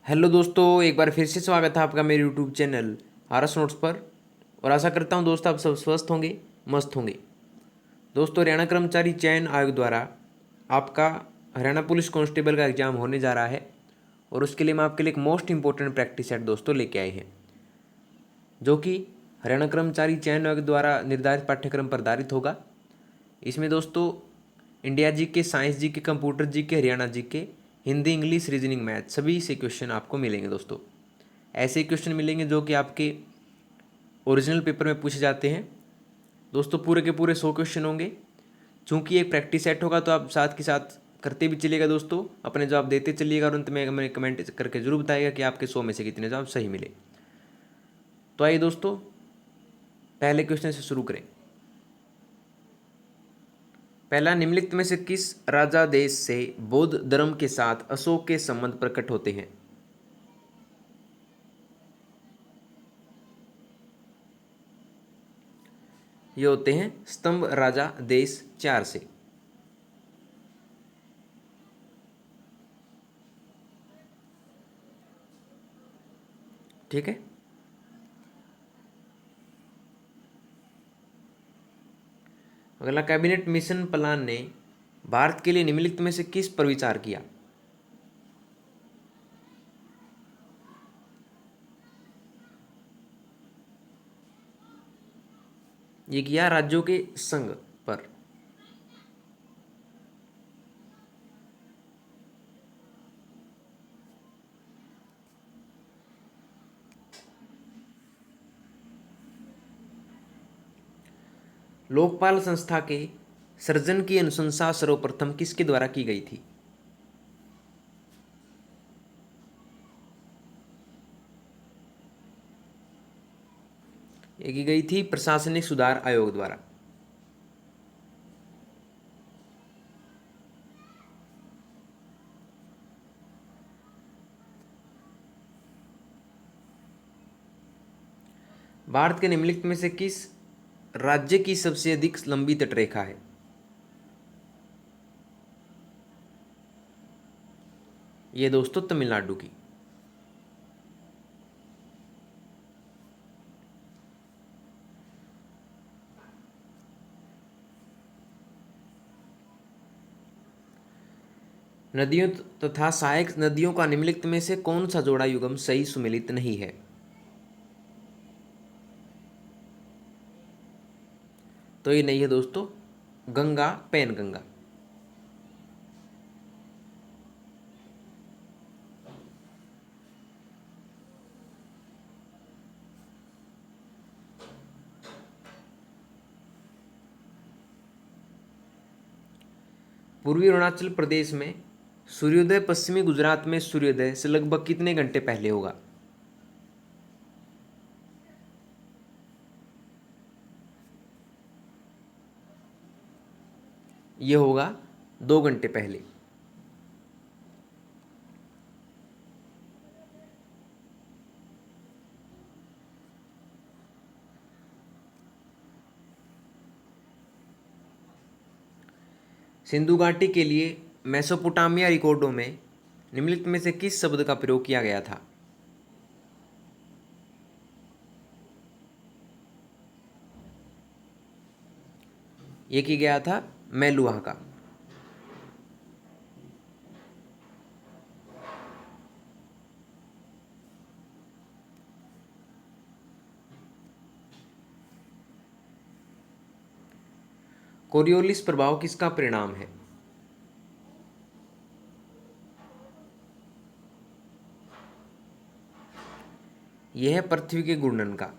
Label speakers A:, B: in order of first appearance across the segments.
A: Hello दोस्तों, एक बार फिर से स्वागत है आपका मेरे यूट्यूब चैनल आरएस नोट्स पर। और आशा करता हूं दोस्त आप सब स्वस्थ होंगे, मस्त होंगे। दोस्तों, हरियाणा कर्मचारी चयन आयोग द्वारा आपका हरियाणा पुलिस कांस्टेबल का एग्ज़ाम होने जा रहा है। और उसके लिए मैं आपके लिए एक मोस्ट इंपॉर्टेंट प्रैक्टिस सेट दोस्तों लेके आए हैं, जो कि हरियाणा कर्मचारी चयन आयोग द्वारा निर्धारित पाठ्यक्रम पर आधारित होगा। इसमें दोस्तों India GK, science GK, computer GK, Haryana GK, Hindi, English, reasoning, math सभी से क्वेश्चन आपको मिलेंगे दोस्तों। ऐसे क्वेश्चन मिलेंगे जो कि आपके ओरिजिनल पेपर में पूछे जाते हैं दोस्तों। पूरे के पूरे 100 क्वेश्चन होंगे। चूंकि एक प्रैक्टिस सेट होगा तो आप साथ के साथ करते भी चलिएगा दोस्तों, अपने जवाब देते चलिएगा और अंत में हमें कमेंट करके जरूर बताइएगा कि आपके 100 में से कितने जवाब सही मिले। तो आइए दोस्तों, पहले क्वेश्चन से शुरू करें। पहला, निम्नलिखित में से किस राजा देश से बौद्ध धर्म के साथ अशोक के संबंध प्रकट होते हैं? ये होते हैं स्तंभ राजा देश 4 से। ठीक है। अगला, कैबिनेट मिशन प्लान ने भारत के लिए निम्नलिखित में से किस पर विचार किया? ये किया राज्यों के संघ पर। लोकपाल संस्था के सृजन की अनुशंसा सर्वप्रथम किसके द्वारा की गई थी? ये की गई थी प्रशासनिक सुधार आयोग द्वारा। भारत के निम्नलिखित में से किस राज्य की सबसे अधिक लंबी तटरेखा है? ये दोस्तों तमिलनाडु की। नदियों तथा सहायक नदियों का निम्नलिखित में से कौन सा जोड़ा युगम सही सुमेलित नहीं है? तो ये नहीं है दोस्तों, गंगा पैन गंगा। पूर्वी अरुणाचल प्रदेश में सूर्योदय पश्चिमी गुजरात में सूर्योदय से लगभग कितने घंटे पहले होगा? ये होगा 2 घंटे पहले। सिंधु घाटी के लिए मेसोपोटामिया रिकॉर्डों में निम्नलिखित में से किस शब्द का प्रयोग किया गया था? ये किया गया था मेलुहा का। कोरियोलिस प्रभाव किसका परिणाम है? यह है पृथ्वी के घूर्णन का।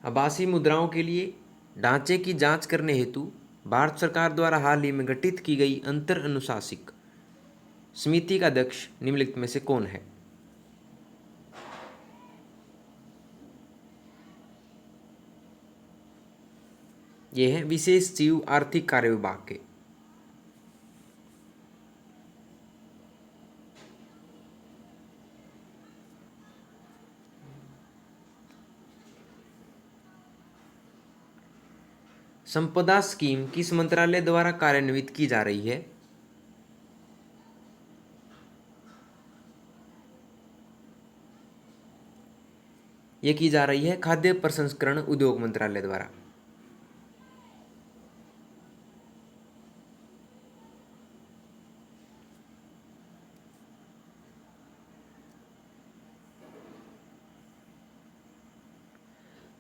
A: आभासी मुद्राओं के लिए ढांचे की जांच करने हेतु भारत सरकार द्वारा हाल ही में गठित की गई अंतर अनुशासिक समिति का अध्यक्ष निम्नलिखित में से कौन है? ये है विशेष सचिव आर्थिक कार्य विभाग के। संपदा स्कीम किस मंत्रालय द्वारा कार्यान्वित की जा रही है? ये की जा रही है खाद्य प्रसंस्करण उद्योग मंत्रालय द्वारा।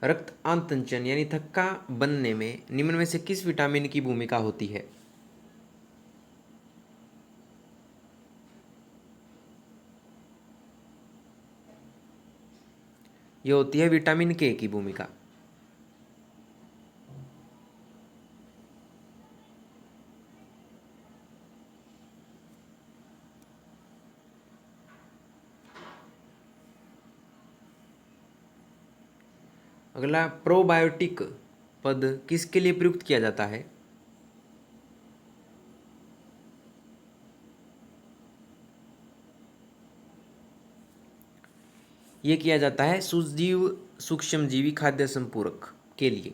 A: रक्त आंतंचन यानी थक्का बनने में निम्न में से किस विटामिन की भूमिका होती है? यह होती है विटामिन के की भूमिका। अगला, प्रोबायोटिक पद किसके लिए प्रयुक्त किया जाता है? यह किया जाता है सुजीव सूक्ष्मजीवी खाद्य संपूरक के लिए।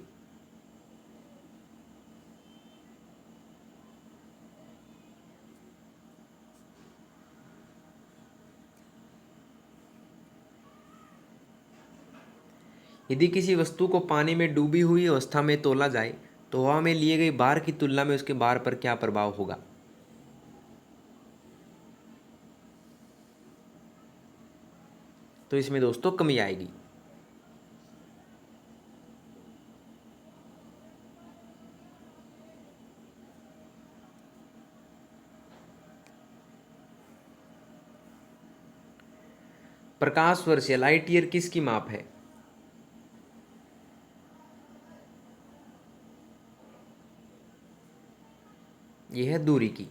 A: यदि किसी वस्तु को पानी में डूबी हुई अवस्था में तौला जाए तो हवा में लिए गए भार की तुलना में उसके भार पर क्या प्रभाव होगा? तो इसमें दोस्तों कमी आएगी। प्रकाश वर्ष या लाइट ईयर किसकी माप है? यह है दूरी की।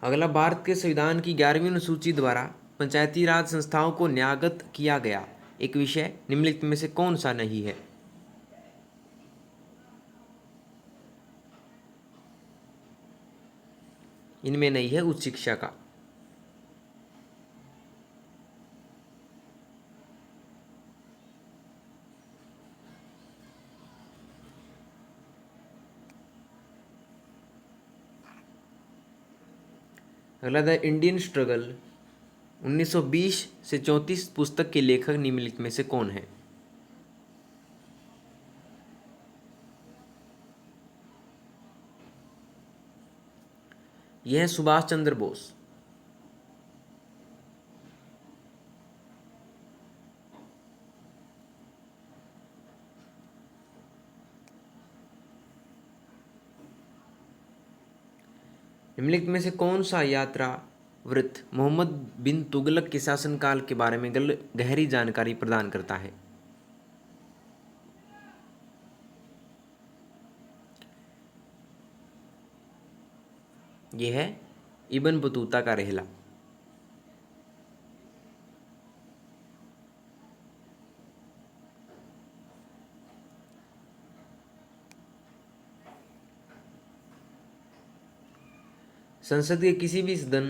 A: अगला, भारत के संविधान की 11वीं अनुसूची द्वारा पंचायती राज संस्थाओं को न्यागत किया गया एक विषय निम्नलिखित में से कौन सा नहीं है? इनमें नहीं है उच्च शिक्षा का। अगला, द इंडियन स्ट्रगल 1920 से 34 पुस्तक के लेखक निम्नलिखित में से कौन है? यह है सुभाष चंद्र बोस। निम्नलिखित में से कौन सा यात्रा वृत्त मोहम्मद बिन तुगलक के शासनकाल के बारे में गहरी जानकारी प्रदान करता है? यह है इब्न बतूता का रहला। संसद के किसी भी सदन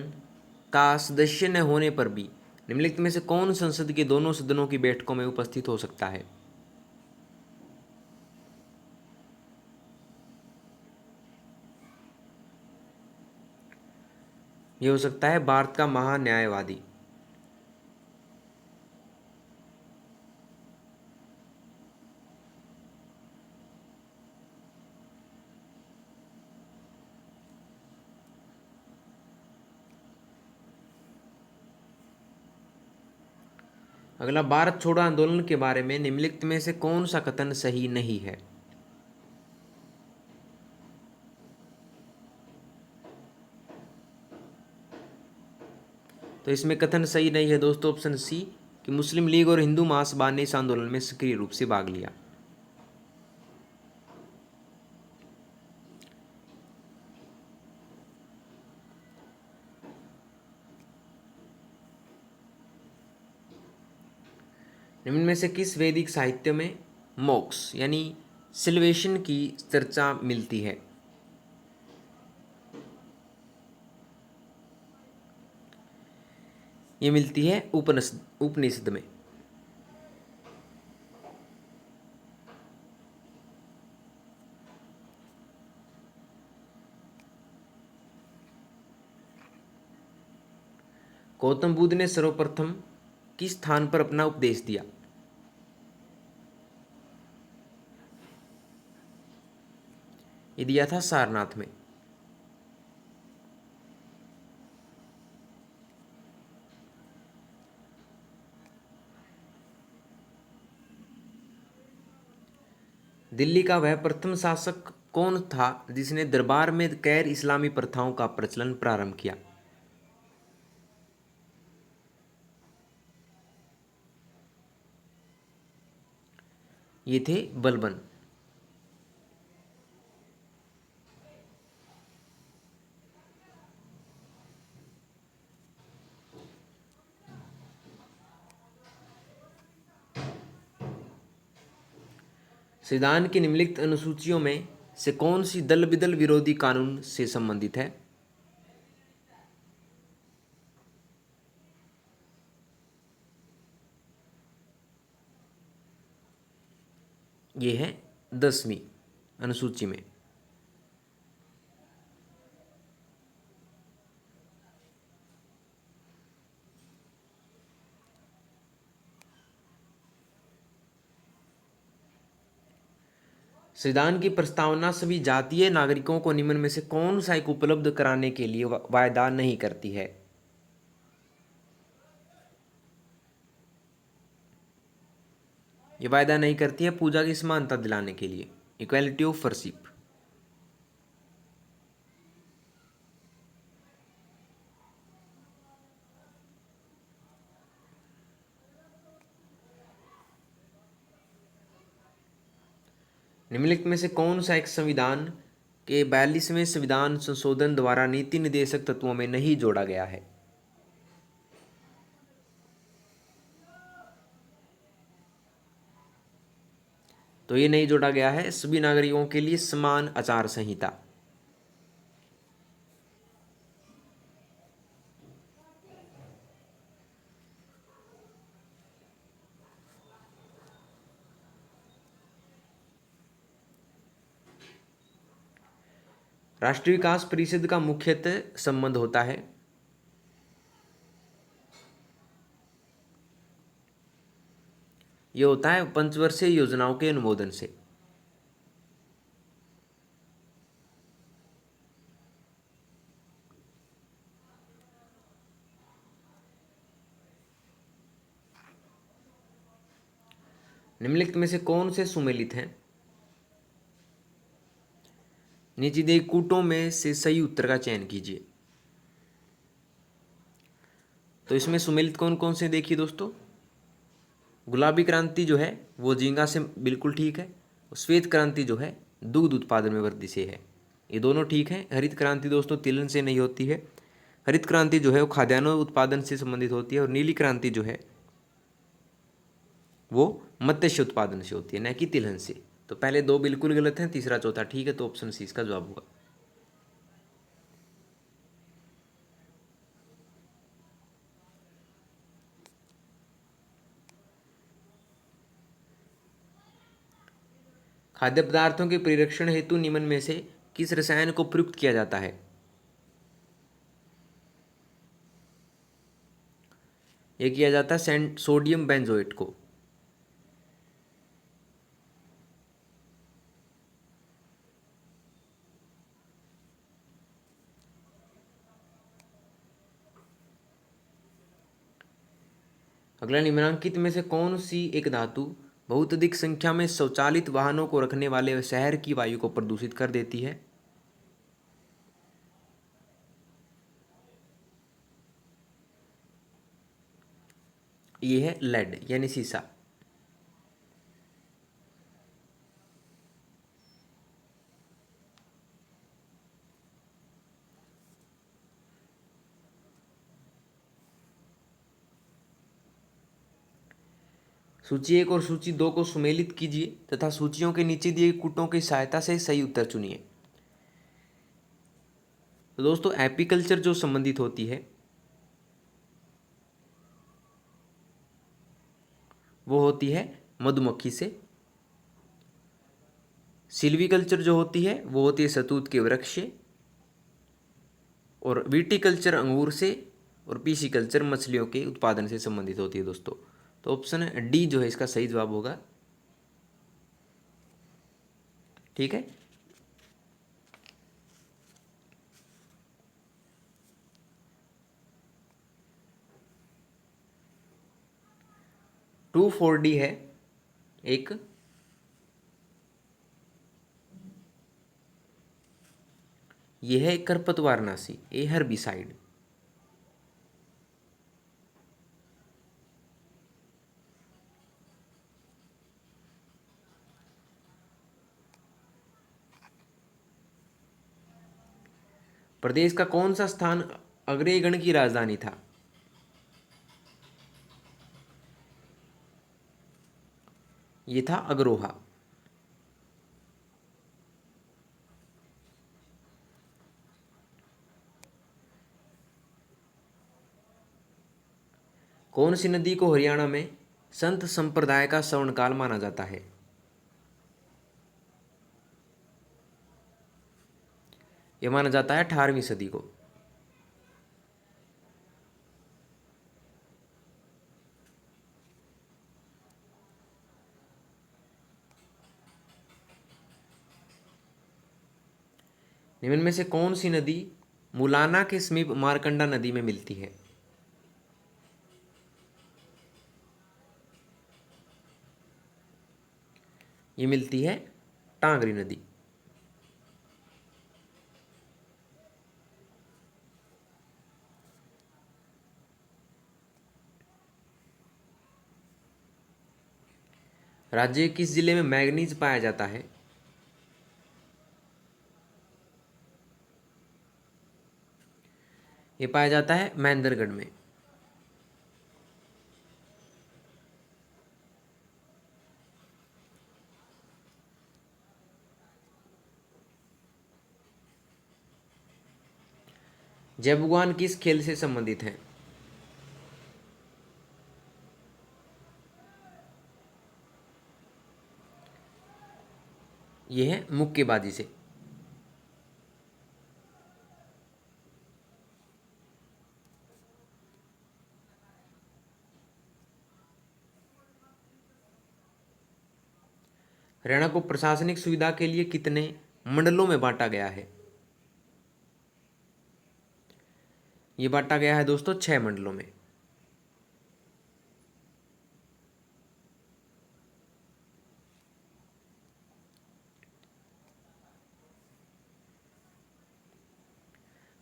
A: का सदस्य न होने पर भी निम्नलिखित में से कौन संसद के दोनों सदनों की बैठकों में उपस्थित हो सकता है? यह हो सकता है भारत का महान्यायवादी। अगला, भारत छोड़ो आंदोलन के बारे में निम्नलिखित में से कौन सा कथन सही नहीं है? तो इसमें कथन सही नहीं है दोस्तों ऑप्शन सी कि मुस्लिम लीग और हिंदू महासभा ने इस आंदोलन में सक्रिय रूप से भाग लिया। निम्न में से किस वैदिक साहित्य में मोक्ष यानी सिल्वेशन की चर्चा मिलती है? ये मिलती है उपनिषद में। गौतम बुद्ध ने सर्वप्रथम किस स्थान पर अपना उपदेश दिया? ये दिया था सारनाथ में। दिल्ली का वह प्रथम शासक कौन था जिसने दरबार में गैर इस्लामी प्रथाओं का प्रचलन प्रारंभ किया? ये थे बलबन। संविधान की निम्नलिखित अनुसूचियों में से कौन सी दल बदल विरोधी कानून से संबंधित है? ये है 10वीं अनुसूची में। संविधान की प्रस्तावना सभी जातीय नागरिकों को निम्न में से कौन सा एक उपलब्ध कराने के लिए वायदा नहीं करती है? ये वायदा नहीं करती है पूजा की समानता दिलाने के लिए, इक्वालिटी ऑफ वर्शिप। निम्नलिखित में से कौन सा एक संविधान के 42वें संविधान संशोधन द्वारा नीति निर्देशक तत्वों में नहीं जोड़ा गया है? तो ये नहीं जोड़ा गया है सभी नागरिकों के लिए समान आचार संहिता। राष्ट्रीय विकास परिषद का मुख्यतः संबंध होता है ये होता है पंचवर्षीय योजनाओं के अनुमोदन से। निम्नलिखित में से कौन से सुमेलित हैं? नीचे दिए कूटों में से सही उत्तर का चयन कीजिए। तो इसमें सुमेलित कौन कौन से देखिए दोस्तों, गुलाबी क्रांति जो है वो झींगा से बिल्कुल ठीक है। श्वेत क्रांति जो है दुग्ध उत्पादन में वृद्धि से है, ये दोनों ठीक हैं। हरित क्रांति दोस्तों तिलहन से नहीं होती है। हरित क्रांति जो है वो खाद्यान्न उत्पादन से संबंधित होती है, और नीली क्रांति जो है वो मत्स्य उत्पादन से होती है, न कि तिलहन से। तो पहले दो बिल्कुल गलत हैं, तीसरा चौथा ठीक है, तो ऑप्शन सी इसका जवाब होगा। खाद्य पदार्थों के परिरक्षण हेतु निम्न में से किस रसायन को प्रयुक्त किया जाता है? यह किया जाता है सोडियम बेंजोएट को। अगला, निम्नलिखित में से कौन सी एक धातु बहुत अधिक संख्या में स्वचालित वाहनों को रखने वाले शहर की वायु को प्रदूषित कर देती है? यह है लेड यानी सीसा। सूची 1 और सूची 2 को सुमेलित कीजिए तथा सूचियों के नीचे दिए कूटों की सहायता से सही उत्तर चुनिए। तो दोस्तों एपीकल्चर जो संबंधित होती है वो होती है मधुमक्खी से। सिल्वीकल्चर जो होती है वो होती है शहतूत के वृक्ष से। और विटीकल्चर अंगूर से। और पीसीकल्चर मछलियों के उत्पादन से संबंधित होती है दोस्तों। तो ऑप्शन डी जो है इसका सही जवाब होगा। ठीक है। 2,4-D है एक। यह है खरपतवारनाशी, ए हर्बिसाइड। प्रदेश का कौन सा स्थान अग्रगण की राजधानी था? ये था अग्रोहा। कौन सी नदी को हरियाणा में संत संप्रदाय का स्वर्णकाल माना जाता है? यह माना जाता है 18वीं सदी को। निम्न में से कौन सी नदी मुलाना के समीप मारकंडा नदी में मिलती है? ये मिलती है टांगरी नदी। राज्य के किस जिले में मैग्नीज पाया जाता है? ये पाया जाता है महेंद्रगढ़ में। जयभगवान किस खेल से संबंधित हैं? यह है मुक्केबाजी से। हरियाणा को प्रशासनिक सुविधा के लिए कितने मंडलों में बांटा गया है? ये बांटा गया है दोस्तों 6 मंडलों में।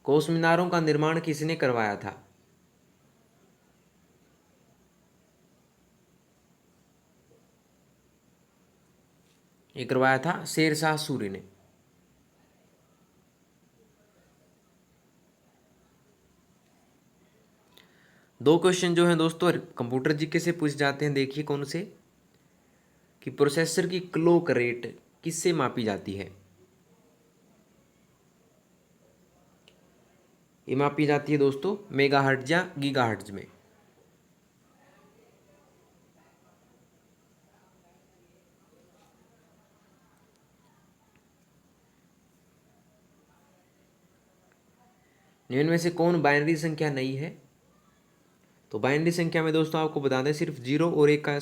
A: कोस मीनारों का निर्माण किसने करवाया था? ये करवाया था शेरशाह सूरी ने। दो क्वेश्चन जो हैं दोस्तों कंप्यूटर जीके से पूछ जाते हैं। देखिए कौन से, कि प्रोसेसर की क्लॉक रेट किससे मापी जाती है? ये मापी जाती है दोस्तों मेगाहर्ट्ज या गीगाहर्ट्ज में। निम्न में से कौन बाइनरी संख्या नहीं है? तो बाइनरी संख्या में दोस्तों आपको बता दें सिर्फ 0 और 1 का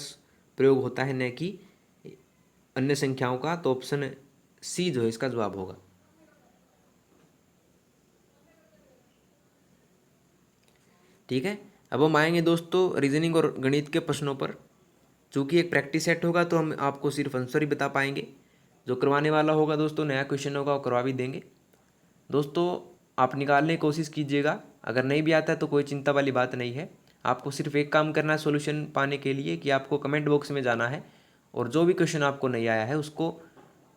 A: प्रयोग होता है, न कि अन्य संख्याओं का। तो ऑप्शन सी जो है इसका जवाब होगा। ठीक है। अब हम आएंगे दोस्तों रीजनिंग और गणित के प्रश्नों पर। चूंकि एक प्रैक्टिस सेट होगा तो हम आपको सिर्फ आंसर ही बता पाएंगे। जो करवाने वाला होगा दोस्तों नया क्वेश्चन होगा वो करवा भी देंगे। दोस्तों आप निकालने की कोशिश कीजिएगा। अगर नहीं भी आता है तो कोई चिंता वाली बात नहीं है। आपको सिर्फ एक काम करना है सॉल्यूशन पाने के लिए, कि आपको कमेंट बॉक्स में जाना है और जो भी क्वेश्चन आपको नहीं आया है उसको,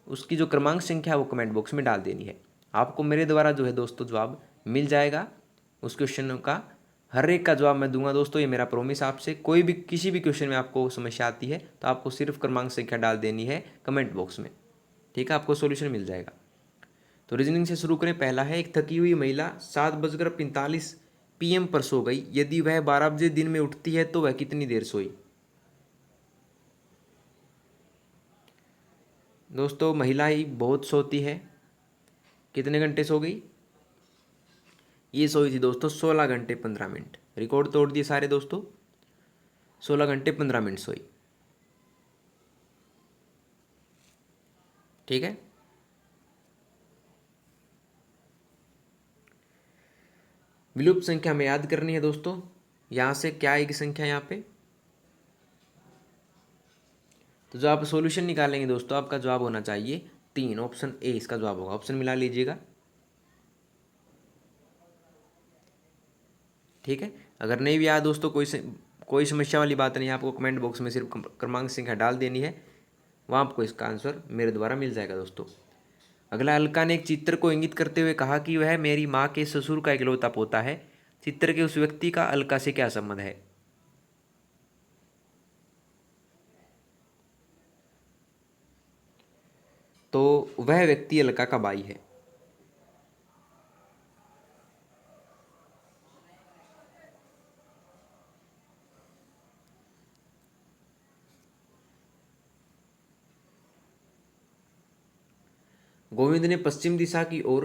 A: उसकी जो क्रमांक संख्या है वो कमेंट बॉक्स में डाल देनी है। आपको मेरे द्वारा जो है दोस्तों जवाब मिल जाएगा। उस क्वेश्चन का हर एक का जवाब मैं दूंगा दोस्तों, ये मेरा प्रॉमिस आपसे। कोई भी किसी भी क्वेश्चन में आपको समस्या आती है तो आपको सिर्फ क्रमांक संख्या डाल देनी है कमेंट बॉक्स में। ठीक है, आपको सॉल्यूशन मिल जाएगा। तो रीजनिंग से शुरू करें। पहला है, एक थकी हुई महिला 7:45 PM पर सो गई। यदि वह 12 बजे दिन में उठती है तो वह कितनी देर सोई? दोस्तों महिला ही बहुत सोती है। कितने घंटे सो गई? ये सोई थी दोस्तों 16 घंटे 15 मिनट। रिकॉर्ड तोड़ दिए सारे दोस्तों। 16 घंटे 15 मिनट सोई। ठीक है। विलुप्त संख्या हमें याद करनी है दोस्तों। यहां से क्या आएगी संख्या यहाँ पे? तो जो आप सॉल्यूशन निकालेंगे दोस्तों, आपका जवाब होना चाहिए 3। ऑप्शन ए इसका जवाब होगा। ऑप्शन मिला लीजिएगा। ठीक है। अगर नहीं भी आया दोस्तों, कोई समस्या वाली बात नहीं है। आपको कमेंट बॉक्स में सिर्फ क्रमांक संख्या डाल देनी है, वहाँ आपको इसका आंसर मेरे द्वारा मिल जाएगा दोस्तों। अगला, अलका ने एक चित्र को इंगित करते हुए कहा कि वह मेरी माँ के ससुर का इकलौता पोता है। चित्र के उस व्यक्ति का अलका से क्या संबंध है? तो वह व्यक्ति अलका का भाई है। गोविंद ने पश्चिम दिशा की ओर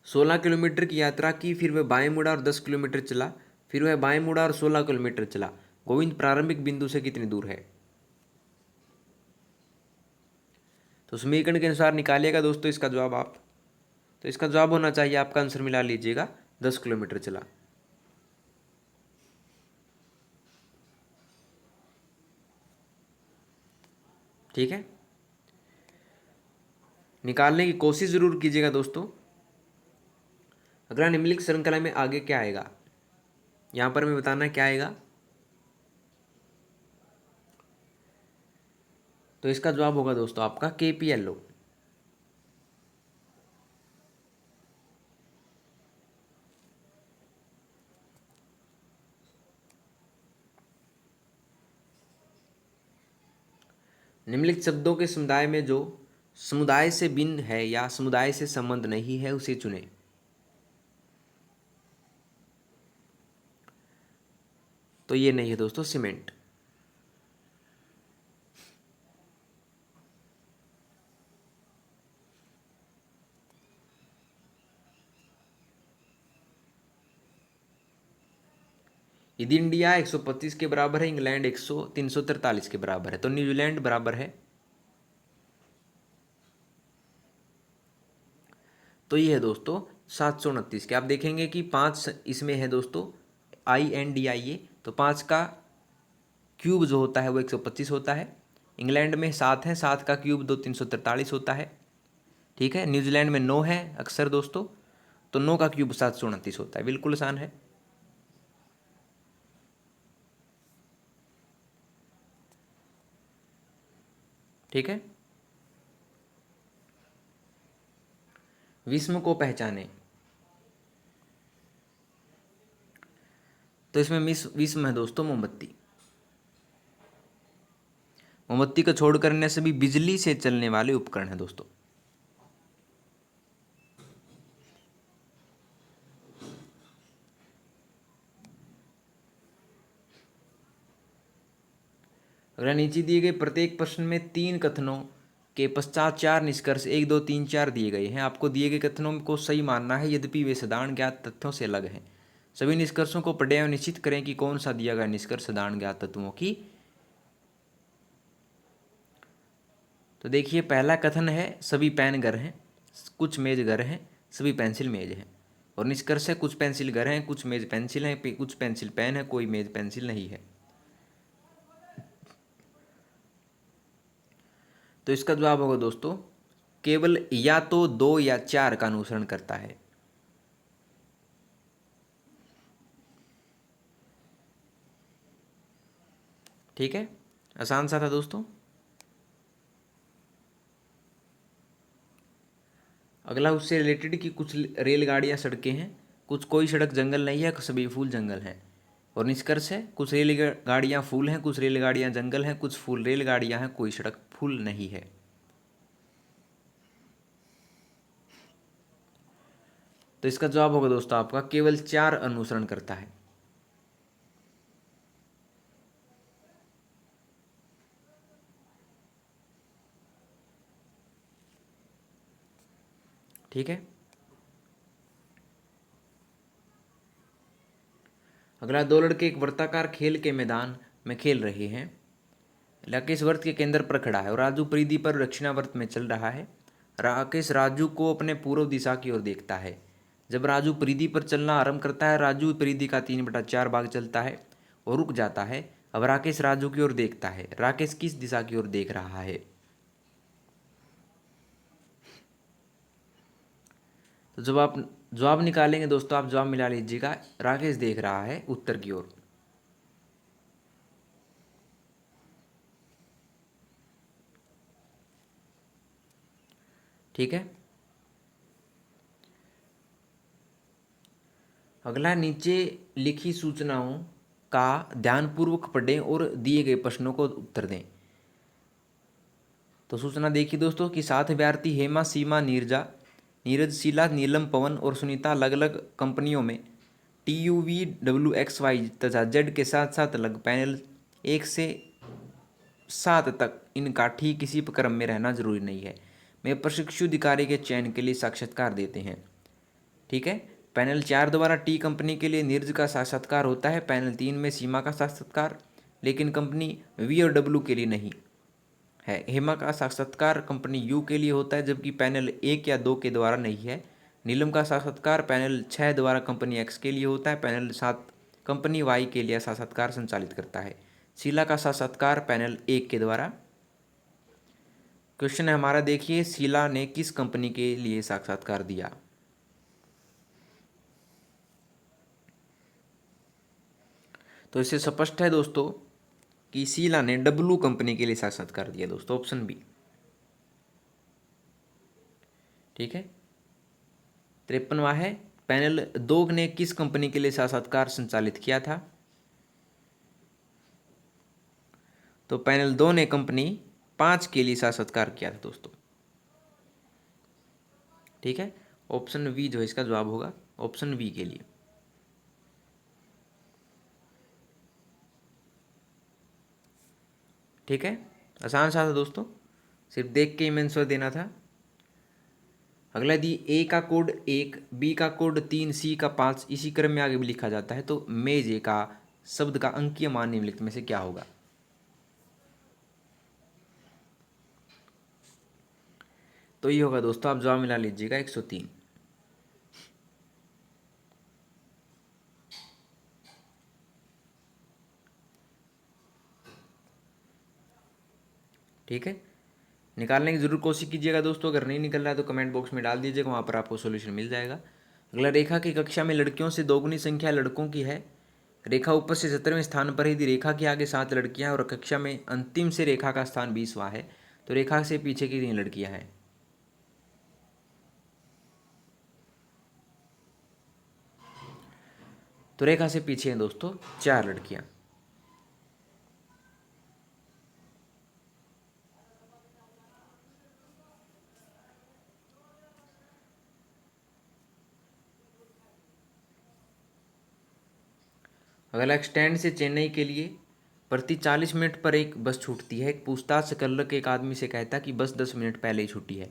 A: 16 किलोमीटर की यात्रा की। फिर वह बाएं मुड़ा और 10 किलोमीटर चला। फिर वह बाएं मुड़ा और 16 किलोमीटर चला। गोविंद प्रारंभिक बिंदु से कितनी दूर है? तो समीकरण के अनुसार निकालिएगा दोस्तों इसका जवाब आप। तो इसका जवाब होना चाहिए, आपका आंसर मिला लीजिएगा, 10 किलोमीटर चला। ठीक है। निकालने की कोशिश जरूर कीजिएगा दोस्तों। अगला, निम्नलिखित श्रृंखला में आगे क्या आएगा? यहां पर हमें बताना क्या आएगा। तो इसका जवाब होगा दोस्तों आपका KPLO। निम्नलिखित शब्दों के समुदाय में जो समुदाय से भिन्न है या समुदाय से संबंध नहीं है उसे चुनें। तो ये नहीं है दोस्तों सीमेंट। यदि इंडिया 125 के बराबर है, इंग्लैंड 343 के बराबर है, तो न्यूजीलैंड बराबर है। तो ये है दोस्तों 729 के। आप देखेंगे कि 5 इसमें है दोस्तों, INDIA। तो 5 का क्यूब जो होता है वो 125 होता है। इंग्लैंड में 7 है, 7 का क्यूब 343 होता है। ठीक है। न्यूजीलैंड में 9 है अक्सर दोस्तों, तो 9 का क्यूब 729 होता है। बिल्कुल आसान है। ठीक है। विषम को पहचाने। तो इसमें विषम है दोस्तों मोमबत्ती। मोमबत्ती को छोड़कर अन्य सभी बिजली से चलने वाले उपकरण हैं दोस्तों। अगर नीचे दिए गए प्रत्येक प्रश्न में 3 कथनों के पश्चात 4 निष्कर्ष 1 2 3 4 दिए गए हैं। आपको दिए गए कथनों को सही मानना है, यद्यपि वे साधारण ज्ञात तथ्यों से अलग हैं। सभी निष्कर्षों को पढ़ें और निश्चित करें कि कौन सा दिया गया निष्कर्ष साधारण ज्ञात तत्वों की। तो देखिए, पहला कथन है सभी पेन घर हैं, कुछ मेज घर हैं, सभी पेंसिल मेज हैं। और निष्कर्ष है कुछ पेंसिल घर हैं, कुछ मेज पेंसिल हैं, कुछ पेंसिल पेन है, कोई मेज पेंसिल नहीं है। तो इसका जवाब होगा दोस्तों केवल या तो 2 या 4 का अनुसरण करता है। ठीक है। आसान सा था दोस्तों। अगला उससे रिलेटेड कि कुछ रेलगाड़ियां सड़कें हैं, कुछ कोई सड़क जंगल नहीं है, सभी फूल जंगल हैं। और निष्कर्ष है कुछ रेलगाड़ियां फूल हैं, कुछ रेलगाड़ियां जंगल हैं, कुछ फूल रेलगाड़ियां हैं, कोई सड़क फूल नहीं है। तो इसका जवाब होगा दोस्तों आपका केवल 4 अनुसरण करता है। ठीक है। अगला, दो लड़के एक वृत्ताकार खेल के मैदान में खेल रहे हैं। राकेश वृत्त के केंद्र पर खड़ा है और राजू परिधि पर दक्षिणावर्त में चल रहा है। राकेश राजू को अपने पूर्व दिशा की ओर देखता है। जब राजू परिधि पर चलना आरंभ करता है, राजू परिधि का 3/4 भाग चलता है और रुक जाता है। अब राकेश राजू की ओर देखता है। राकेश किस दिशा की ओर देख रहा है? तो जवाब निकालेंगे दोस्तों, आप जवाब मिला लीजिएगा। राकेश देख रहा है उत्तर की ओर। ठीक है। अगला, नीचे लिखी सूचनाओं का ध्यानपूर्वक पढ़ें और दिए गए प्रश्नों को उत्तर दें। तो सूचना देखिए दोस्तों कि 7 अभ्यर्थी हेमा, सीमा, नीरज, शीला, नीलम, पवन और सुनीता अलग अलग कंपनियों में TUV WXY तथा Z के साथ साथ अलग पैनल 1 से 7 तक इनका ठीक इसी क्रम में रहना जरूरी नहीं है। में प्रशिक्षु अधिकारी के चयन के लिए साक्षात्कार देते हैं। ठीक है। पैनल 4 द्वारा टी कंपनी के लिए नीरज का साक्षात्कार होता है। पैनल 3 में सीमा का साक्षात्कार, लेकिन कंपनी V और W के लिए नहीं है। हेमा का साक्षात्कार कंपनी यू के लिए होता है, जबकि पैनल 1 या 2 के द्वारा नहीं है। नीलम का साक्षात्कार पैनल 6 द्वारा कंपनी एक्स के लिए होता है। पैनल 7 कंपनी वाई के लिए साक्षात्कार संचालित करता है। शीला का साक्षात्कार पैनल 1 के द्वारा। क्वेश्चन है हमारा, देखिए शीला ने किस कंपनी के लिए साक्षात्कार दिया? तो इससे स्पष्ट है दोस्तों कि शीला ने डब्लू कंपनी के लिए साक्षात्कार दिया दोस्तों, ऑप्शन बी। ठीक है। 53वां है, पैनल 2 ने किस कंपनी के लिए साक्षात्कार संचालित किया था? तो पैनल 2 ने कंपनी 5 के लिए साक्षात्कार किया था दोस्तों। ठीक है। ऑप्शन वी जो है इसका जवाब होगा, ऑप्शन वी के लिए। ठीक है। आसान सा था दोस्तों, सिर्फ देख के ही आंसर देना था। अगला दी, ए का कोड 1, बी का कोड 3, सी का 5, इसी क्रम में आगे भी लिखा जाता है। तो मेजे का शब्द का अंकीय मान निम्नलिखित में से क्या होगा? तो ये होगा दोस्तों, आप जवाब मिला लीजिएगा 103। ठीक है। निकालने की जरूर कोशिश कीजिएगा दोस्तों। अगर नहीं निकल रहा है तो कमेंट बॉक्स में डाल दीजिएगा, वहाँ पर आपको सोल्यूशन मिल जाएगा। अगला, रेखा की कक्षा में लड़कियों से दोगुनी संख्या लड़कों की है। रेखा ऊपर से 17वें स्थान पर है। यदि रेखा के आगे 7 लड़कियां हैं और कक्षा में अंतिम से रेखा का स्थान 20वां है, तो रेखा से पीछे की 3 लड़कियां हैं। तो रेखा से पीछे हैं दोस्तों 4 लड़कियां। अगला, स्टैंड से चेन्नई के लिए प्रति 40 मिनट पर एक बस छूटती है। एक पूछताछ से क्लर्क एक आदमी से कहता है कि बस 10 मिनट पहले ही छूटी है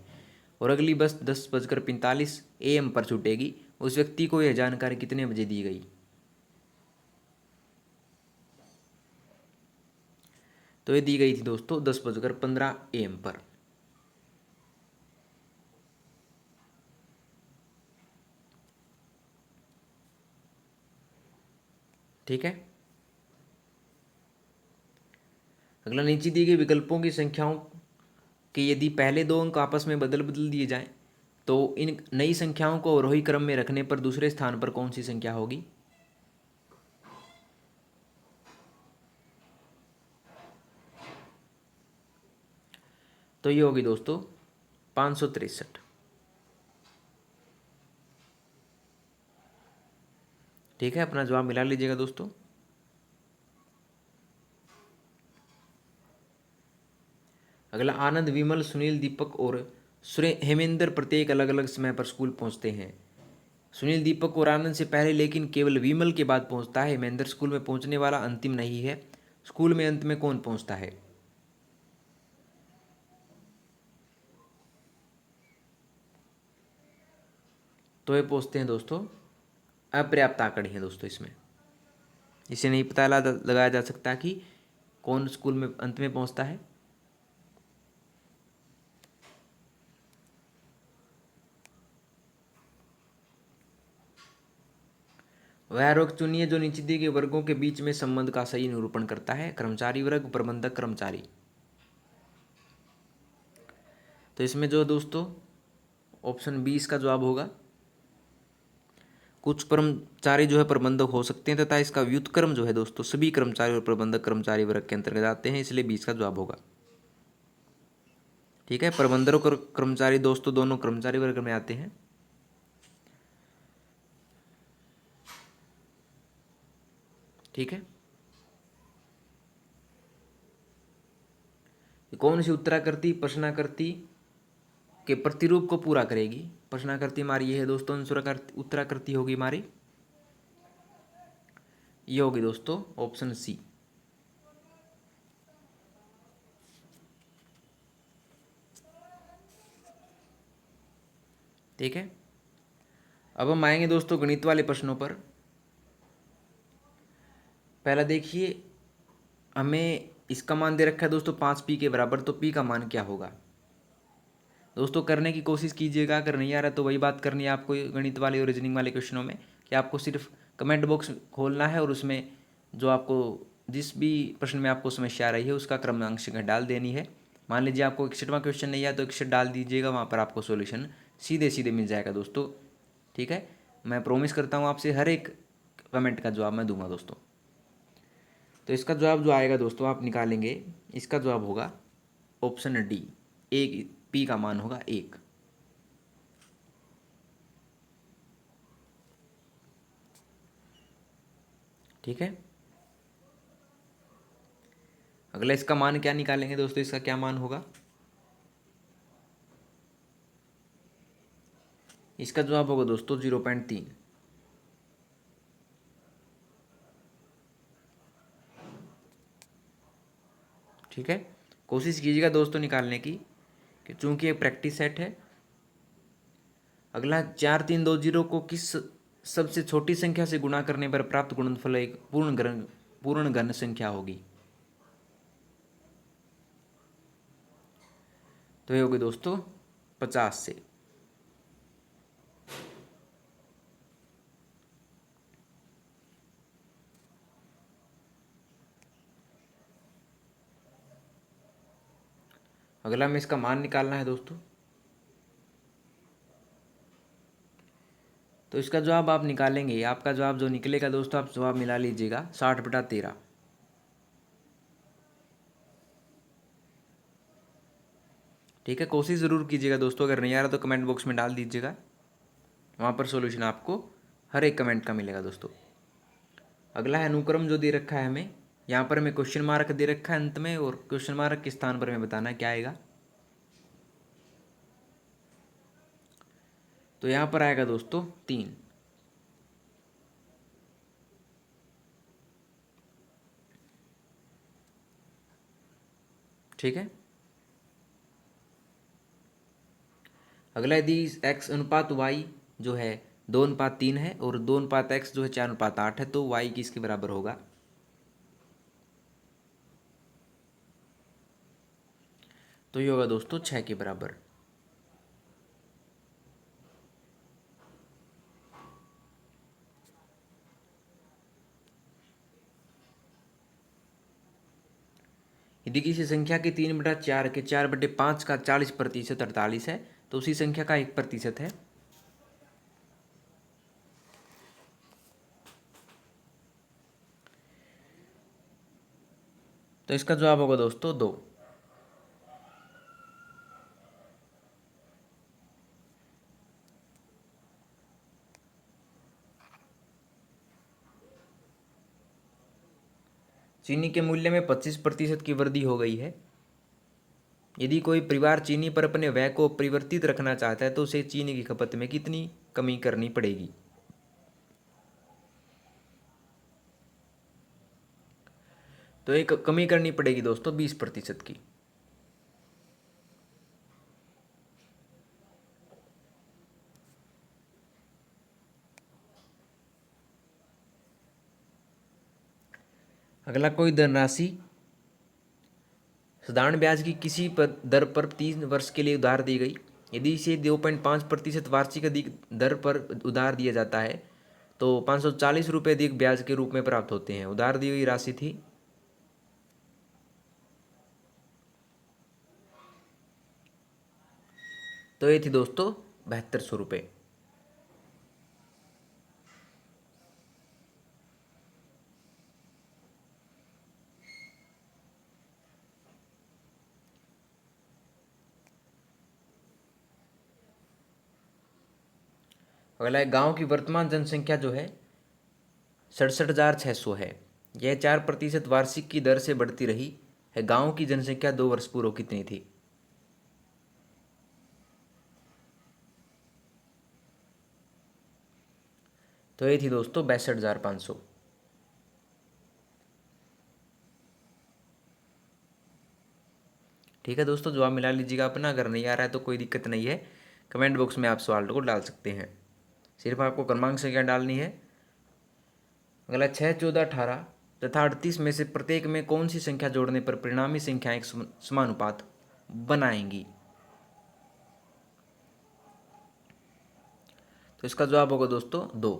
A: और अगली बस 10:45 AM पर छूटेगी। उस व्यक्ति को यह जानकारी कितने बजे दी गई? तो ये दी गई थी दोस्तों 10:15 AM पर। ठीक है। अगला, नीचे दी गई विकल्पों की संख्याओं कि यदि पहले 2 अंक आपस में बदल बदल दिए जाएं तो इन नई संख्याओं को अवरोही क्रम में रखने पर दूसरे स्थान पर कौन सी संख्या होगी? तो ये होगी दोस्तों 563। ठीक है, अपना जवाब मिला लीजिएगा दोस्तों। अगला, आनंद, विमल, सुनील, दीपक और हेमेंद्र प्रत्येक अलग अलग समय पर स्कूल पहुंचते हैं। सुनील दीपक और आनंद से पहले लेकिन केवल विमल के बाद पहुंचता है। हेमेंद्र स्कूल में पहुंचने वाला अंतिम नहीं है। स्कूल में अंत में कौन पहुंचता है? तो ये पूछते हैं दोस्तों अपर्याप्त आंकड़े हैं दोस्तों। इसमें इसे नहीं पता लगाया जा सकता कि कौन स्कूल में अंत में पहुंचता है। वह रोग चुनिए जो नीचे दिए गए वर्गों के बीच में संबंध का सही निरूपण करता है। कर्मचारी वर्ग, प्रबंधक, कर्मचारी। तो इसमें जो दोस्तों ऑप्शन 20 का जवाब होगा। कुछ कर्मचारी जो है प्रबंधक हो सकते हैं तथा इसका व्युत्क्रम जो है दोस्तों सभी कर्मचारी और प्रबंधक कर्मचारी वर्ग के अंतर्गत आते हैं, इसलिए 20 का जवाब होगा। ठीक है, प्रबंधक और कर्मचारी दोस्तों दोनों कर्मचारी वर्ग में आते हैं। ठीक है, कौन सी उत्तराकृति प्रश्नाकृति के प्रतिरूप को पूरा करेगी? प्रश्नाकृति हमारी ये है दोस्तों, उत्तराकृति होगी हमारी, ये होगी दोस्तों ऑप्शन सी। ठीक है, अब हम आएंगे दोस्तों गणित वाले प्रश्नों पर। पहला देखिए, हमें इसका मान दे रखा है दोस्तों 5p के बराबर, तो p का मान क्या होगा? दोस्तों करने की कोशिश कीजिएगा, अगर नहीं आ रहा तो वही बात करनी है आपको गणित वाले और रीजनिंग वाले क्वेश्चनों में, कि आपको सिर्फ कमेंट बॉक्स खोलना है और उसमें जो आपको जिस भी प्रश्न में आपको समस्या आ रही है उसका क्रमांक संख्या डाल देनी है। मान लीजिए आपको 61वां क्वेश्चन नहीं आया तो 61 डाल दीजिएगा, वहाँ पर आपको सॉल्यूशन सीधे सीधे मिल जाएगा दोस्तों। ठीक है, मैं प्रॉमिस करता हूँ आपसे हर एक कमेंट का जवाब मैं दूंगा दोस्तों। तो इसका जवाब जो आएगा दोस्तों आप निकालेंगे, इसका जवाब होगा ऑप्शन डी, एक पी का मान होगा 1। ठीक है, अगला इसका मान क्या निकालेंगे दोस्तों, इसका क्या मान होगा? इसका जवाब होगा दोस्तों 0.3। ठीक है, कोशिश कीजिएगा दोस्तों निकालने की, कि चूंकि एक प्रैक्टिस सेट है। अगला 4320 को किस सबसे छोटी संख्या से गुणा करने पर प्राप्त गुणनफल एक पूर्ण घन संख्या होगी? तो ये होगी दोस्तों 50 से। अगला में इसका मान निकालना है दोस्तों। तो इसका जवाब आप निकालेंगे, आपका जवाब जो निकलेगा दोस्तों आप जवाब मिला लीजिएगा 60/13। ठीक है, कोशिश ज़रूर कीजिएगा दोस्तों, अगर नहीं आ रहा तो कमेंट बॉक्स में डाल दीजिएगा, वहाँ पर सॉल्यूशन आपको हर एक कमेंट का मिलेगा दोस्तों। अगला है अनुक्रम जो दे रखा है हमें, यहाँ पर हमें क्वेश्चन मार्क दे रखा है अंत में, और क्वेश्चन मार्क के स्थान पर हमें बताना क्या आएगा। तो यहाँ पर आएगा दोस्तों 3। ठीक है, अगला यदि x अनुपात y जो है 2:3 है और 2:x जो है 4:8 है, तो y किसके बराबर होगा? तो ये होगा दोस्तों 6 के बराबर। यदि किसी संख्या की 3/4 के 4/5 का 40% 48 है, तो उसी संख्या का 1% है। तो इसका जवाब होगा दोस्तों 2। चीनी के मूल्य में 25% की वृद्धि हो गई है। यदि कोई परिवार चीनी पर अपने व्यय को परिवर्तित रखना चाहता है तो उसे चीनी की खपत में कितनी कमी करनी पड़ेगी? तो एक कमी करनी पड़ेगी दोस्तों 20% की। अगला, कोई धनराशि साधारण ब्याज की किसी दर पर 3 वर्ष के लिए उधार दी गई। यदि इसे 2.5% वार्षिक अधिक दर पर उधार दिया जाता है तो 540 रुपये अधिक ब्याज के रूप में प्राप्त होते हैं। उधार दी गई राशि थी, तो ये थी दोस्तों 7200 रुपये। अगला है, गांव की वर्तमान जनसंख्या जो है 67,600 है। यह 4% वार्षिक की दर से बढ़ती रही है। गांव की जनसंख्या 2 वर्ष पूर्व कितनी थी? तो ये थी दोस्तों 62,500। ठीक है दोस्तों, जवाब मिला लीजिएगा अपना। अगर नहीं आ रहा है तो कोई दिक्कत नहीं है, कमेंट बॉक्स में आप सवाल को डाल सकते हैं। सिर्फ आपको क्रमांक संख्या डालनी है। अगला, 6, 14, 18 तथा 38 में से प्रत्येक में कौन सी संख्या जोड़ने पर परिणामी संख्याएं एक समानुपात बनाएंगी? तो इसका जवाब होगा दोस्तों 2।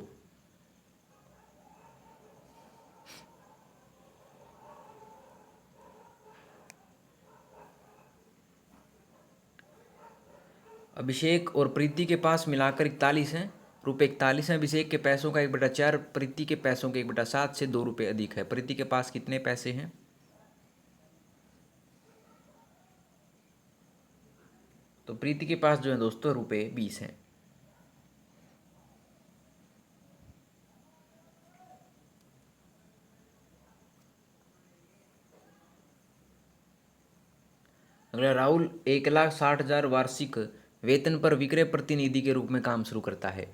A: अभिषेक और प्रीति के पास मिलाकर 41 हैं, रुपये 41 हैं। अभिषेक के पैसों का 1/4, प्रीति के पैसों के 1/7 से 2 रुपये अधिक है। प्रीति के पास कितने पैसे हैं? तो प्रीति के पास जो है दोस्तों रुपये 20 हैं। अगला, राहुल 1,60,000 वार्षिक वेतन पर विक्रय प्रतिनिधि के रूप में काम शुरू करता है।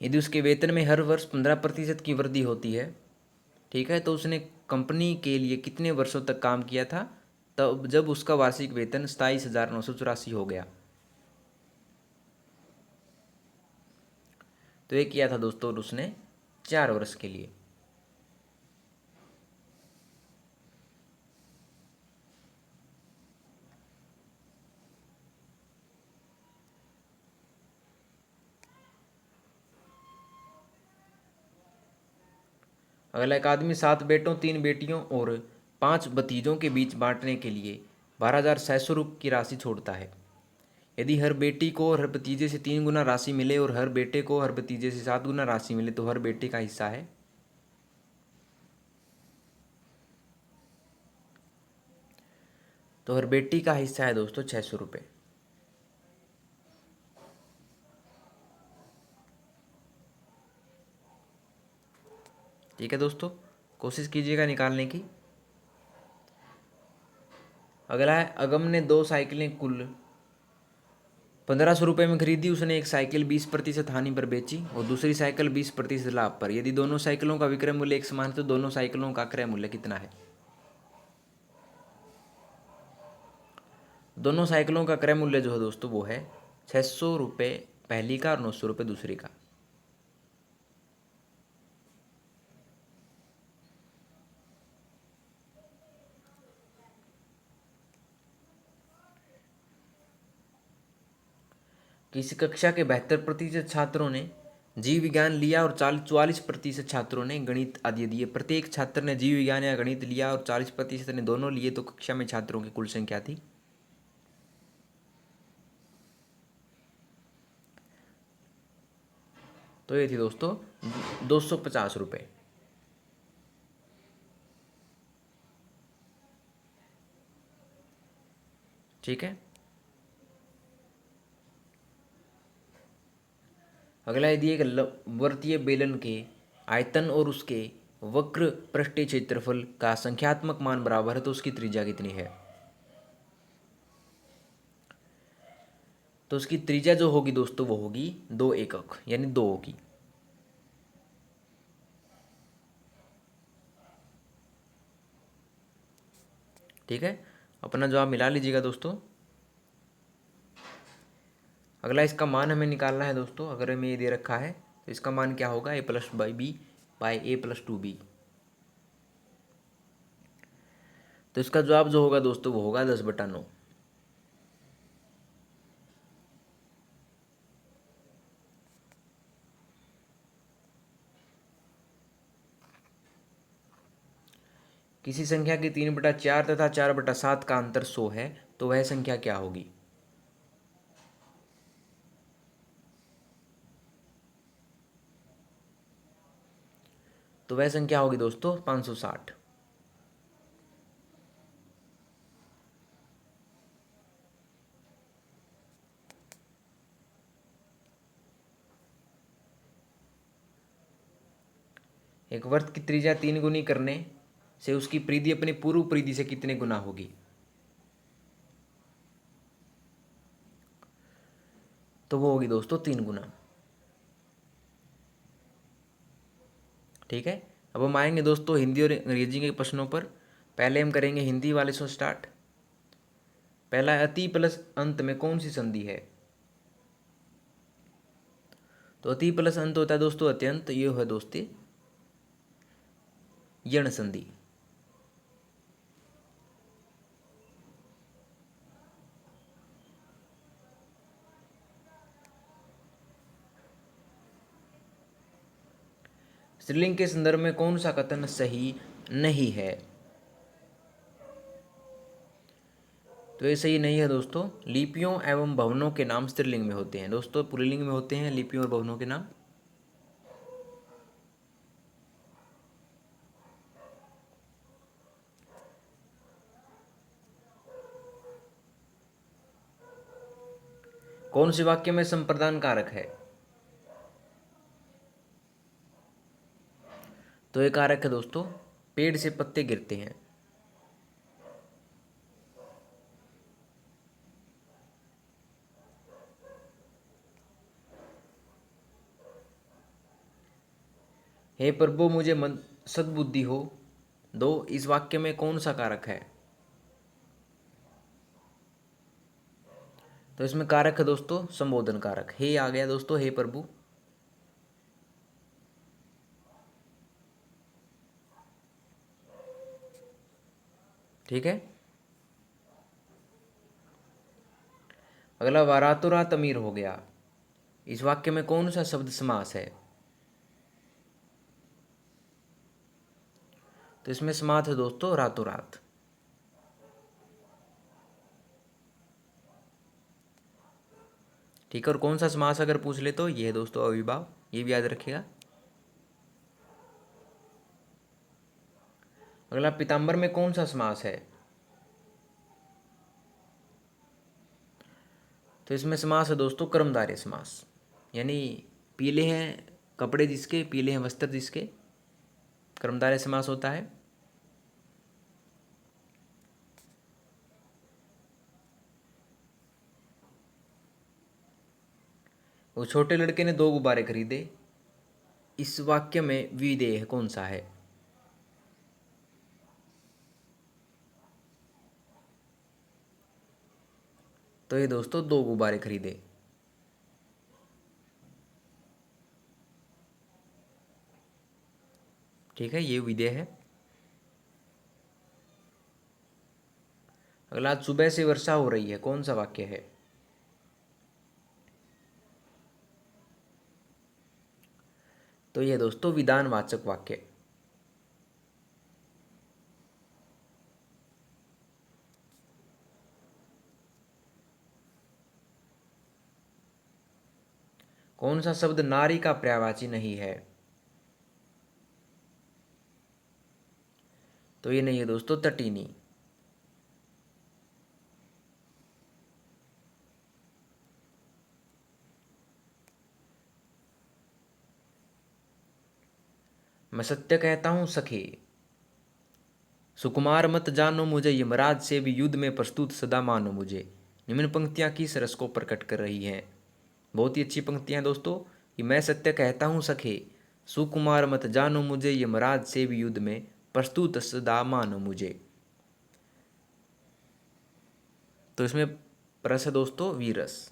A: यदि उसके वेतन में हर वर्ष 15% की वृद्धि होती है, ठीक है, तो उसने कंपनी के लिए कितने वर्षों तक काम किया था तब जब उसका वार्षिक वेतन 27,984 हो गया? तो ये किया था दोस्तों उसने 4 वर्ष के लिए। अगला, एक आदमी 7 बेटों, 3 बेटियों और 5 भतीजों के बीच बांटने के लिए 12,600 रुपये की राशि छोड़ता है। यदि हर बेटी को हर भतीजे से 3 गुना राशि मिले और हर बेटे को हर भतीजे से 7 गुना राशि मिले तो हर बेटे का हिस्सा है? तो हर बेटी का हिस्सा है दोस्तों 600 रुपये। ठीक है दोस्तों, कोशिश कीजिएगा निकालने की। अगला है, अगम ने 2 साइकिलें कुल 1,500 रुपये में खरीदी। उसने एक साइकिल 20% हानि पर बेची और दूसरी साइकिल 20% लाभ पर। यदि दोनों साइकिलों का विक्रय मूल्य एक समान है तो दोनों साइकिलों का क्रय मूल्य कितना है? दोनों साइकिलों का क्रय मूल्य जो है दोस्तों वो है 600 रुपये पहली का और 900 रुपये दूसरी का। किसी कक्षा के 72% छात्रों ने जीव विज्ञान लिया और 44% छात्रों ने गणित आदि दिए। प्रत्येक छात्र ने जीव विज्ञान या गणित लिया और 40% ने दोनों लिए, तो कक्षा में छात्रों की कुल संख्या थी? तो ये थी दोस्तों 250 रुपये। ठीक है। अगला, यदि एक वर्तीय बेलन के आयतन और उसके वक्र पृष्ठीय क्षेत्रफल का संख्यात्मक मान बराबर है तो उसकी त्रिज्या कितनी है? तो उसकी त्रिज्या जो होगी दोस्तों वो होगी 2 एकक, यानी 2 होगी। ठीक है, अपना जवाब मिला लीजिएगा दोस्तों। अगला, इसका मान हमें निकालना है दोस्तों। अगर हमें ये दे रखा है तो इसका मान क्या होगा? a + b by a + 2b। तो इसका जवाब जो होगा दोस्तों वो होगा 10/9। किसी संख्या की 3/4 तथा 4/7 का अंतर 100 है तो वह संख्या क्या होगी? तो वह संख्या होगी दोस्तों 560। एक वर्त की त्रिज्या 3 गुनी करने से उसकी परिधि अपनी पूर्व परिधि से कितने गुना होगी? तो वो होगी दोस्तों 3 गुना। ठीक है, अब हम आएंगे दोस्तों हिंदी और अंग्रेजी के प्रश्नों पर। पहले हम करेंगे हिंदी वाले से स्टार्ट। पहला है अति प्लस अंत में कौन सी संधि है? तो अति प्लस अंत होता है दोस्तों अत्यंत, ये है दोस्ती यण संधि। स्त्रीलिंग के संदर्भ में कौन सा कथन सही नहीं है? तो ये सही नहीं है दोस्तों, लिपियों एवं भवनों के नाम स्त्रीलिंग में होते हैं दोस्तों, पुल्लिंग में होते हैं लिपियों और भवनों के नाम। कौन से वाक्य में संप्रदान कारक है? तो ये कारक है दोस्तों पेड़ से पत्ते गिरते हैं। हे प्रभु मुझे मन सद्बुद्धि हो दो, इस वाक्य में कौन सा कारक है? तो इसमें कारक है दोस्तों संबोधन कारक, हे आ गया दोस्तों, हे प्रभु। ठीक है, अगला वा रातों रात अमीर हो गया, इस वाक्य में कौन सा शब्द समास है? तो इसमें समास है दोस्तों रातों रात। ठीक है, और कौन सा समास अगर पूछ ले तो ये है दोस्तों अविभाव, ये भी याद रखिएगा। अगला पीताम्बर में कौन सा समास है? तो इसमें समास है दोस्तों कर्मधारय समास, यानी पीले हैं कपड़े जिसके, पीले हैं वस्त्र जिसके, कर्मधारय समास होता है। वो छोटे लड़के ने 2 गुब्बारे खरीदे, इस वाक्य में विधेय कौन सा है? तो ये दोस्तों 2 गुब्बारे खरीदे। ठीक है, ये विधेय है। अगला आज सुबह से वर्षा हो रही है, कौन सा वाक्य है? तो ये दोस्तों विधानवाचक वाक्य। कौन सा शब्द नारी का पर्यायवाची नहीं है? तो ये नहीं है दोस्तों तटीनी। मैं सत्य कहता हूं सखे, सुकुमार मत जानो मुझे, यमराज से भी युद्ध में प्रस्तुत सदा मानो मुझे। निम्न पंक्तियां किस रस को प्रकट कर रही हैं? बहुत ही अच्छी पंक्तियां हैं दोस्तों, कि मैं सत्य कहता हूं सखे, सुकुमार मत जानो मुझे, यमराज से भी युद्ध में प्रस्तुत सदा मानो मुझे। तो इसमें रस है दोस्तों वीरस।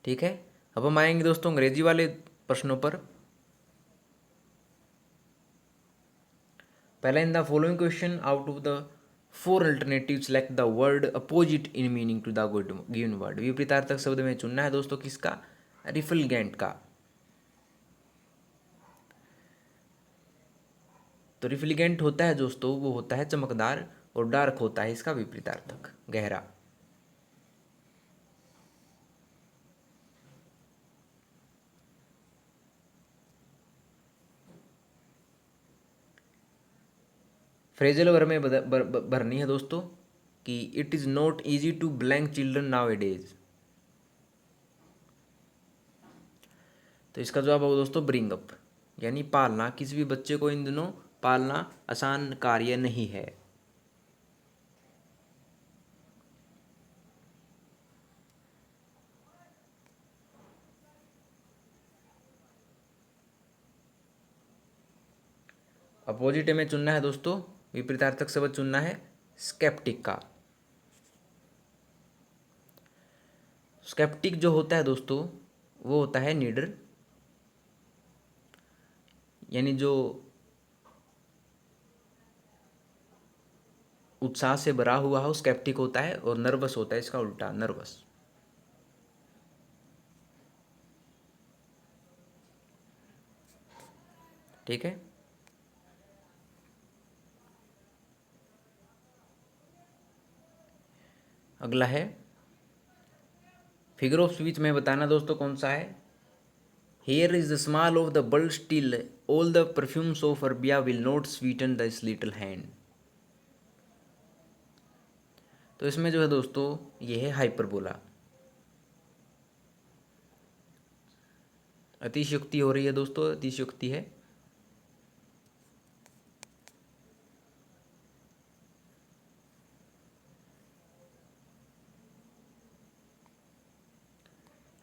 A: ठीक है, अब हम आएंगे दोस्तों अंग्रेजी वाले प्रश्नों पर। पहला, in the following question out of the 4 alternative select the word opposite in meaning to the given word. विपरीतार्थक शब्द में चुनना है दोस्तों किसका? रिफिलगेंट का। तो रिफिलगेंट होता है दोस्तों, वो होता है चमकदार, और डार्क होता है इसका विपरीतार्थक, गहरा। फ्रेजल वर्ब में भरनी है दोस्तों कि it is not easy to blank children nowadays. तो इसका जवाब होगा दोस्तों ब्रिंग अप, यानी पालना। किसी भी बच्चे को इन दिनों पालना आसान कार्य नहीं है। अपोजिट में चुनना है दोस्तों, विपरीतार्थक शब्द चुनना है स्केप्टिक का। स्केप्टिक जो होता है दोस्तों वो होता है नीडर, यानी जो उत्साह से भरा हुआ हो स्केप्टिक होता है, और नर्वस होता है इसका उल्टा, नर्वस। ठीक है। अगला है फिगर ऑफ स्पीच में बताना दोस्तों कौन सा है। Here is the smell of the blood still all the perfumes of Arabia will not sweeten this little hand. तो इसमें जो है दोस्तों ये है हाइपरबोला, अतिशयोक्ति हो रही है दोस्तों, अतिशयोक्ति है।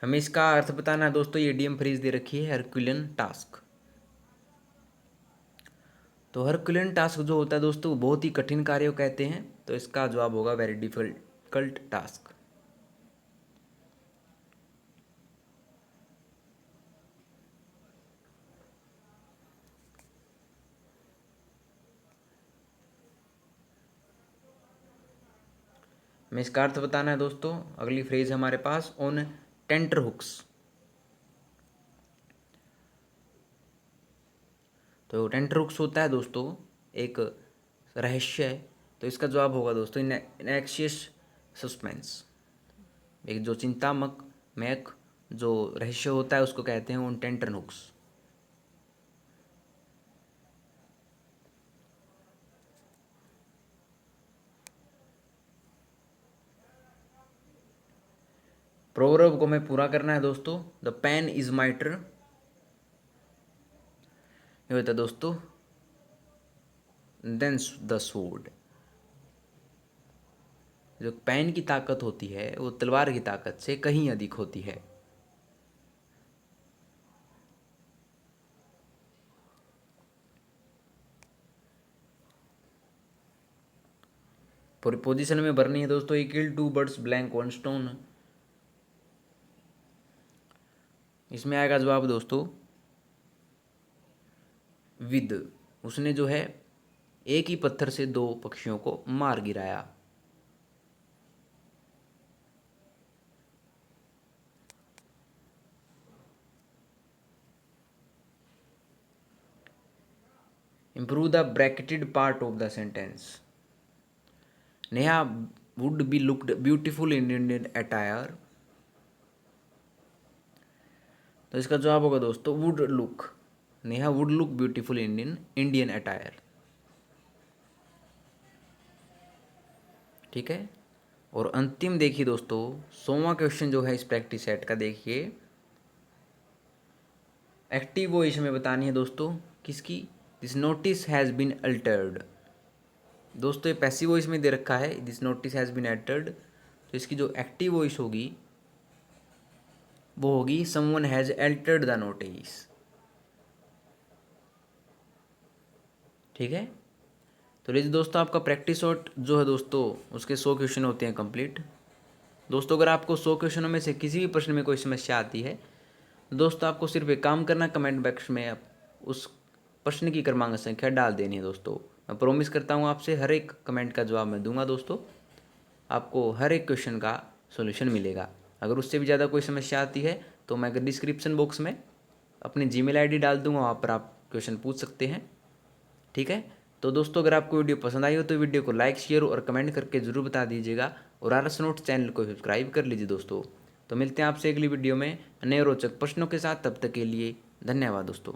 A: हमें इसका अर्थ बताना है दोस्तों, ये इडियम फ्रेज दे रखी है हरक्यूलियन टास्क। तो हरक्यूलियन टास्क जो होता है दोस्तों वो बहुत ही कठिन कार्य कहते हैं, तो इसका जवाब होगा वेरी डिफिकल्ट टास्क। हमें इसका अर्थ बताना है दोस्तों। अगली फ्रेज है हमारे पास ऑन टेंटर हुक्स। तो टेंटर हुक्स होता है दोस्तों एक रहस्य है, तो इसका जवाब होगा दोस्तों इनएक्शियस सस्पेंस। एक जो चिंतामक मैक जो रहस्य होता है उसको कहते हैं ऑन टेंटर हुक्स। प्रोवर्ब को हमें पूरा करना है दोस्तों। द पेन इज माइटर, ये होता है दोस्तों देन द स्वॉर्ड। जो पेन की ताकत होती है वो तलवार की ताकत से कहीं अधिक होती है। पोजीशन में भरनी है दोस्तों, ही किल 2 बर्ड्स ब्लैंक 1 स्टोन। इसमें आएगा जवाब दोस्तों विद, उसने जो है एक ही पत्थर से 2 पक्षियों को मार गिराया। Improve the bracketed part of the sentence. Neha would be looked beautiful in Indian attire. तो इसका जवाब होगा दोस्तों would look, Neha would look beautiful in Indian attire. ठीक है। और अंतिम देखिए दोस्तों 100वां क्वेश्चन जो है इस प्रैक्टिस सेट का, देखिए एक्टिव वॉइस में बतानी है दोस्तों किसकी। This notice has been altered. दोस्तों ये पैसिव वॉइस में दे रखा है this notice has been altered, तो इसकी जो एक्टिव वॉइस होगी वो होगी someone has altered the notice. ठीक है। तो लीजिए दोस्तों आपका प्रैक्टिस शॉट जो है दोस्तों उसके 100 क्वेश्चन होते हैं कंप्लीट। दोस्तों अगर आपको 100 क्वेश्चनों में से किसी भी प्रश्न में कोई समस्या आती है दोस्तों आपको सिर्फ एक काम करना, कमेंट बॉक्स में आप उस
B: प्रश्न की क्रमांक संख्या डाल देनी है दोस्तों। मैं प्रॉमिस करता हूँ आपसे हर एक कमेंट का जवाब मैं दूंगा दोस्तों। आपको हर एक क्वेश्चन का सॉल्यूशन मिलेगा। अगर उससे भी ज़्यादा कोई समस्या आती है तो मैं डिस्क्रिप्शन बॉक्स में अपनी जीमेल आईडी डाल दूंगा, वहाँ पर आप क्वेश्चन पूछ सकते हैं। ठीक है, तो दोस्तों अगर आपको वीडियो पसंद आई हो तो वीडियो को लाइक शेयर और कमेंट करके ज़रूर बता दीजिएगा, और आरएस नोट्स चैनल को सब्सक्राइब कर लीजिए दोस्तों। तो मिलते हैं आपसे अगली वीडियो में नए रोचक प्रश्नों के साथ, तब तक के लिए धन्यवाद दोस्तों।